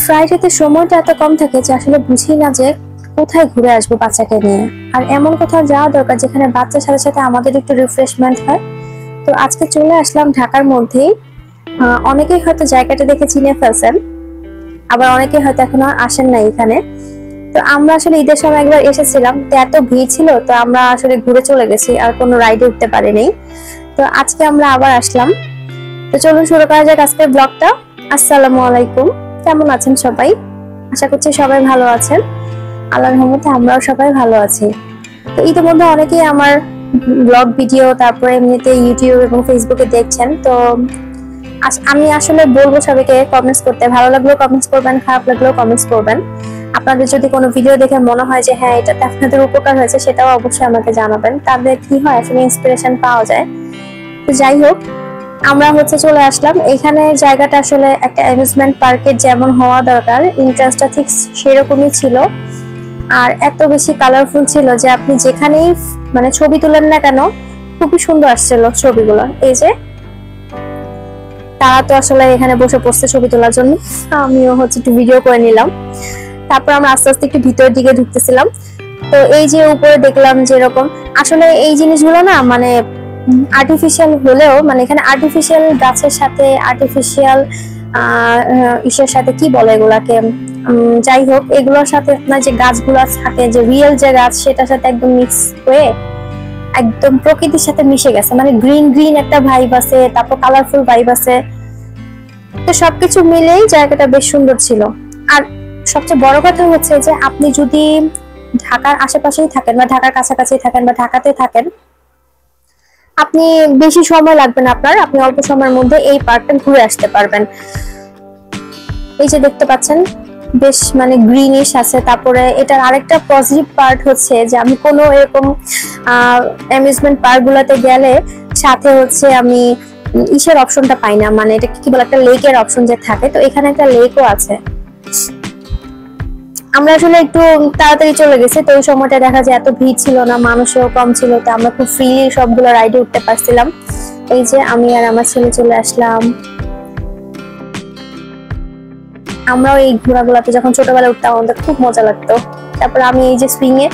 ফ্রাইডেতে সময়টা এত কম থাকে যে আসলে বুঝি না যে কোথায় ঘুরে আসবো বাচ্চাকে নিয়ে। আর এমন কোথাও যাওয়া দরকার যেখানে বাচ্চার সাথে সাথে আমাদের একটু রিফ্রেশমেন্ট হয়। তো আজকে চলে আসলাম ঢাকার মধ্যেই। অনেকেই হয়তো জায়গাটা দেখে চিনে ফেলছেন, আবার অনেকে হয়তো এখনো আসেন না এখানে। তো আমরা আসলে ঈদের সময় একবার এসেছিলাম, তো এত ভিড় ছিল, তো আমরা আসলে ঘুরে চলে গেছি, আর কোনো রাইডে উঠতে পারিনি। তো আজকে আমরা আবার আসলাম। তো চলুন শুরু করা যাক আজকের ব্লগটা। আসসালামু আলাইকুম, কেমন আছেন সবাই? আশা করছি সবাই ভালো আছেন। আল্লাহর রহমতে আমরাও সবাই ভালো আছি। তো ইতিমধ্যে অনেকেই আমার ব্লগ ভিডিও, তারপরে এমনিতে ইউটিউব এবং ফেসবুকে দেখছেন। তো আমি আসলে বলবো সবাইকে কমেন্টস করতে, ভালো লাগলেও কমেন্টস করবেন, খারাপ লাগলেও কমেন্টস করবেন। আপনাদের যদি কোনো ভিডিও দেখে মনে হয় যে হ্যাঁ এটাতে আপনাদের উপকার হয়েছে, সেটাও অবশ্যই আমাকে জানাবেন। তাদের কি হয় আসলে ইন্সপিরেশন পাওয়া যায়। তো যাই হোক, আমরা চলে আসলাম এখানে। জায়গাটা আসলে একটা অ্যামিউজমেন্ট পার্কের যেমন হওয়া দরকার, ইন্টারেস্টটা ঠিক সেরকমই ছিল। আর এত বেশি কালারফুল ছিল যে আপনি যেখানেই মানে ছবি তুলেন না কেন, খুবই সুন্দর আসছিল ছবিগুলো। এই যে তারা তো আসলে এখানে বসে পড়ছে ছবি তোলার জন্য, আমিও একটু ভিডিও করে নিলাম। তারপর আমরা আস্তে আস্তে একটু ভিতরের দিকে ঢুকতেছিলাম। তো এই যে উপরে দেখলাম যেরকম আসলে এই জিনিসগুলো না মানে আর্টিফিশিয়াল হলেও, মানে এখানে আর্টিফিশিয়াল গাছের সাথে আর্টিফিশিয়াল ইসের সাথে কি বলে এগুলাকে, যাই হোক এগুলোর সাথে আপনার যে গাছগুলো থাকে, যে রিয়েল যে গাছ, সেটার সাথে একদম মিক্স হয়ে একদম প্রকৃতির সাথে মিশে গেছে। মানে গ্রিন গ্রিন একটা ভাইব আছে, তারপর কালারফুল ভাইব আছে। তো সবকিছু মিলেই জায়গাটা বেশ সুন্দর ছিল। আর সবচেয়ে বড় কথা হচ্ছে যে আপনি যদি ঢাকার আশেপাশেই থাকেন বা ঢাকার কাছাকাছি থাকেন বা ঢাকাতে থাকেন, আপনি বেশি সময় লাগবে না আপনার, আপনি অল্প সময়ের মধ্যে এই পার্কটা ঘুরে আসতে পারবেন। এই যে দেখতে পাচ্ছেন বেশ মানে গ্রিনিশ আছে। তারপরে এটার আরেকটা পজিটিভ পার্ট হচ্ছে যে আমি কোনো এরকম অ্যামিউজমেন্ট পার্ক গুলাতে গেলে সাথে আমি ইসের অপশনটা পাই না, মানে এটা কি বলে একটা লেকের অপশন যে থাকে। তো এখানে একটা লেকও আছে। আমরা আসলে একটু তাড়াতাড়ি চলে গেছি, তো ওই সময়টা দেখা যায় এত ভিড় ছিল না, মানুষও কম ছিল, তো আমরা খুব ফ্রিলি সবগুলো রাইডে উঠতে পারছিলাম। এই যে আমি আর আমার ছেলে চলে আসলাম। আমরাও এই ঘোড়াগুলাতে যখন ছোটবেলায় উঠতাম আমাদের খুব মজা লাগতো। তারপর আমি এই যে সুইং এ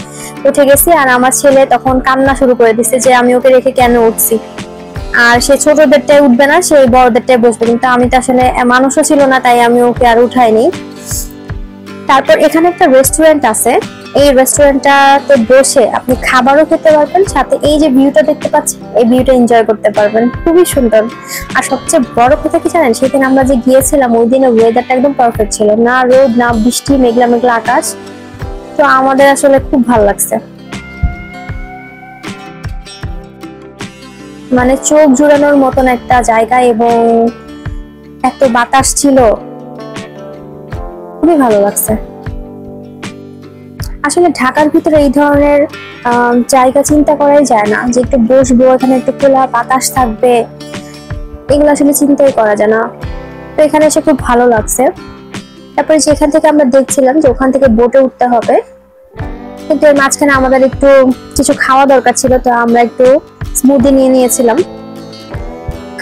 উঠে গেছি, আর আমার ছেলে তখন কান্না শুরু করে দিচ্ছে যে আমি ওকে রেখে কেন উঠছি। আর সে ছোটদেরটাই উঠবে না, সে বড়দেরটাই বসবে, কিন্তু আমি তো আসলে মানুষও ছিল না, তাই আমি ওকে আর উঠাইনি। তারপর এখানে একটা রেস্টুরেন্ট আছে, এই রেস্টুরেন্টটাতে বসে আপনি খাবারও খেতে পারবেন, সাথে এই যে ভিউটা দেখতে পাচ্ছেন এই ভিউটা এনজয় করতে পারবেন। খুবই সুন্দর। আর সবচেয়ে বড় কথা কি জানেন, সেদিন আমরা যে গিয়েছিলাম ওই দিনের ওয়েদারটা একদম পারফেক্ট ছিল, না রোদ না বৃষ্টি, মেঘলা মেঘলা আকাশ। তো আমাদের আসলে খুব ভালো লাগছে, মানে চোখ জুড়ানোর মতন একটা জায়গা, এবং এত বাতাস ছিল, খুবই ভালো লাগছে। আসলে ঢাকার ভিতরে এই ধরনের জায়গা চিন্তা করাই যায় না, যে একটু বসবো এখানে, একটু খোলা বাতাস থাকবে, এগুলো আসলে চিন্তাই করা যায় না। তো এখানে এসে খুব ভালো লাগছে। তারপরে যেখান থেকে আমরা দেখছিলাম যে ওখান থেকে বোটে উঠতে হবে, কিন্তু এর মাঝখানে আমাদের একটু কিছু খাওয়া দরকার ছিল, তো আমরা একটু স্মুদি নিয়ে নিয়েছিলাম।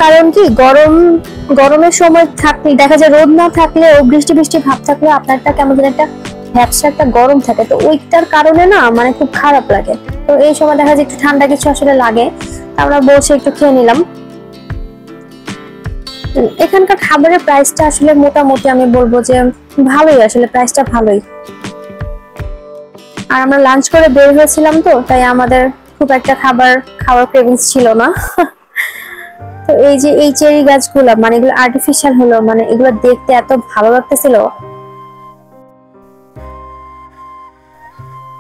কারণ কি গরমের সময় থাকলে দেখা যায় রোদ না থাকলেও বৃষ্টি বৃষ্টি ভাব থাকলেও আপনারটা কেমন যেন একটা ভ্যাপসা একটা গরম থাকে, তো ওইটার কারণে না মানে খুব খারাপ লাগে। তো এই সময় দেখা যায় একটু ঠান্ডা কিছু আসলে লাগে, আমরা বসে একটু খেয়ে নিলাম। এখানকার খাবারের প্রাইসটা আসলে মোটামুটি আমি বলবো যে ভালোই, আসলে প্রাইসটা ভালোই। আর আমরা লাঞ্চ করে বের হয়েছিলাম, তো তাই আমাদের খুব একটা খাওয়ার ক্রেভিংস ছিল না। তো এই যে এই চেরি গাছগুলো, মানে এগুলো আর্টিফিশিয়াল হলো, মানে এগুলো দেখতে এত ভালো লাগতেছিল।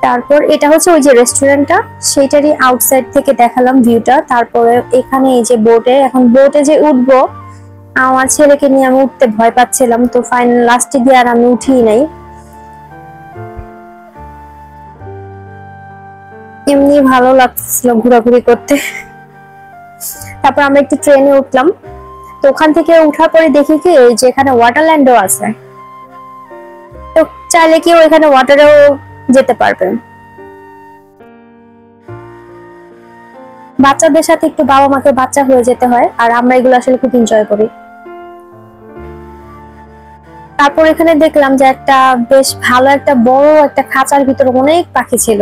তারপর এটা ওই যে রেস্টুরেন্টটা, সেইটারই আউটসাইড থেকে দেখালাম ভিউটা। তারপরে এখানে এই যে বোটে যে উঠবো, আমার ছেলেকে নিয়ে আমি উঠতে ভয় পাচ্ছিলাম, তো ফাইনাল লাস্টে গিয়ে আর আমি উঠিই নাই, এমনি ভালো লাগছিল ঘোরাঘুরি করতে। তারপর আমরা একটু ট্রেনে উঠলাম, তো ওখান থেকে উঠার পরে দেখি কি যে এখানে ওয়াটারল্যান্ডও আছে, তো চাইলে কেউ এখানে ওয়াটারেও যেতে পারবেন। বাচ্চাদের সাথে একটু বাবা মাকে বাচ্চা হয়ে যেতে হয়, আর আমরা এগুলো আসলে খুব এনজয় করি। তারপর এখানে দেখলাম যে একটা বেশ ভালো একটা বড় একটা খাঁচার ভিতরে অনেক পাখি ছিল।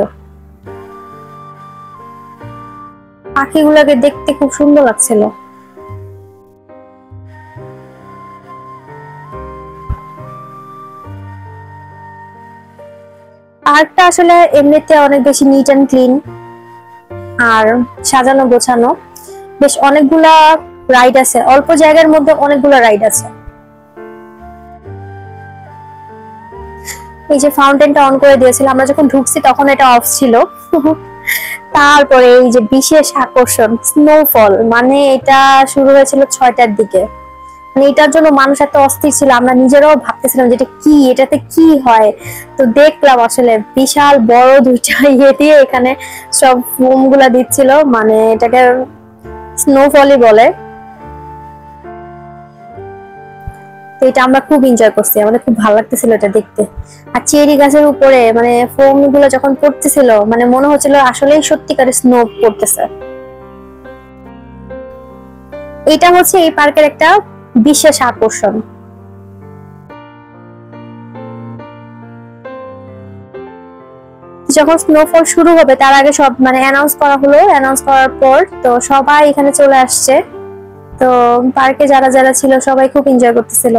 পাখিগুলোকে দেখতে খুব সুন্দর লাগছিল। পার্কটা আসলে এমনিতে অনেক বেশি নিট অ্যান্ড ক্লিন আর সাজানো গোছানো। বেশ অনেকগুলা রাইড আছে, অল্প জায়গার মধ্যে অনেকগুলা রাইড আছে। এই যে ফাউন্টেনটা অন করে দিয়েছিল, আমরা যখন ঢুকছি তখন এটা অফ ছিল। তারপরে এই যে বিশেষ আকর্ষণ স্নোফল, মানে এটা শুরু হয়েছিল 6টার দিকে। মানে এটার জন্য মানুষ এত অস্থির ছিল, আমরা নিজেরাও ভাবতেছিলাম যে এটা কি, এটাতে কি হয়। তো দেখলাম আসলে বিশাল বড় দুইটা ইয়ে দিয়ে এখানে সব ফোম গুলা দিচ্ছিল, মানে এটাকে স্নোফলই বলে। তো এটা আমরা খুব এনজয় করছি, আমাদের খুব ভালো লাগতেছিল এটা দেখতে। আর চেরি গাছের উপরে মানে ফোম গুলো যখন পড়তেছিল, মানে মনে হচ্ছিল আসলেই সত্যিকারের স্নো পড়তেছে। এটা হচ্ছে এই পার্কের একটা বিশেষ আকর্ষণ। যখন স্নোফল শুরু হবে তার আগে সব মানে অ্যানাউন্স করা হলো, অ্যানাউন্স করার পর তো সবাই এখানে চলে আসছে। তো পার্কে যারা যারা ছিল সবাই খুব এনজয় করতেছিল।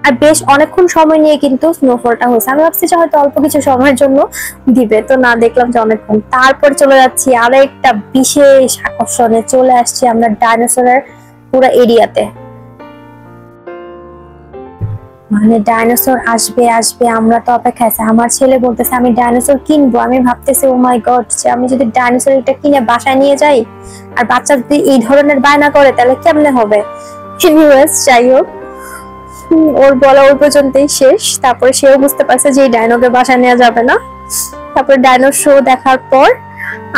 আর বেশ অনেকক্ষণ সময় নিয়ে কিন্তু স্নোফলটা হয়েছে, আমি ভাবছি যে হয়তো অল্প কিছু সময়ের জন্য দিবে, তো না, দেখলাম যে অনেকক্ষণ। তারপর চলে যাচ্ছি আরো একটা বিশেষ আকর্ষণে, চলে আসছি আমরা ডাইনোসরের পুরো এরিয়াতে। মানে ডাইনোসর আসবে আসবে, আমরা তো অপেক্ষা আছে। আমার ছেলে বলতেছে আমি ডাইনোসর কিনবো। আমি ভাবতেছি ও মাই গড, যে আমি যদি ডাইনোসর এটা কিনে বাসায় নিয়ে যাই আর বাচ্চা যদি এই ধরনের বায়না করে তাহলে কেমনে হবে। এনিওয়েজ, যাই হোক, ওর বলা ওই পর্যন্তই শেষ। তারপরে সেও বুঝতে পারছে যে এই ডাইনোকে বাসায় নেওয়া যাবে না। তারপরে ডাইনো শো দেখার পর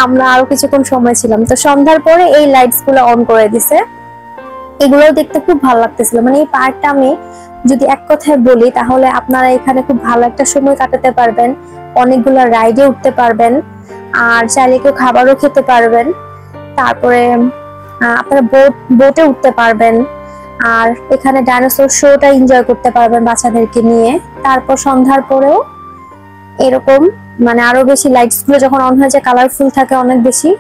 আমরা আরো কিছুক্ষণ সময় ছিলাম। তো সন্ধ্যার পরে এই লাইটস গুলো অন করে দিছে, এগুলো দেখতে খুব ভালো লাগতেছিল। মানে এই পার্কটা আমি যদি এক কথায় বলি তাহলে আপনারা এখানে খুব ভালো একটা সময় কাটাতে পারবেন, অনেকগুলো রাইডে উঠতে পারবেন, আর চাইলে কেউ খাবারও খেতে পারবেন। তারপরে আপনারা বোটে উঠতে পারবেন, আর এখানে ডাইনোসর শোটা এনজয় করতে পারবেন বাচ্চাদেরকে নিয়ে। তারপর সন্ধ্যার পরেও এরকম মানে আরো বেশি লাইটস গুলো যখন অন হয়ে যায়, কালারফুল থাকে অনেক বেশি,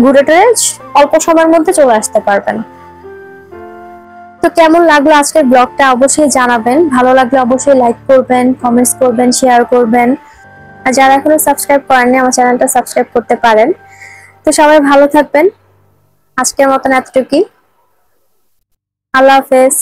ঘুরে টুরে অল্প সময়ের মধ্যে চলে আসতে পারবেন। তো কেমন লাগলো আজকের ব্লগটা অবশ্যই জানাবেন, ভালো লাগলে অবশ্যই লাইক করবেন, কমেন্টস করবেন, শেয়ার করবেন। আর যারা এখনো সাবস্ক্রাইব করেননি আমার চ্যানেলটা সাবস্ক্রাইব করতে পারেন। তো সবাই ভালো থাকবেন, আজকের মতন এতটুকুই। আল্লাহ হাফেজ।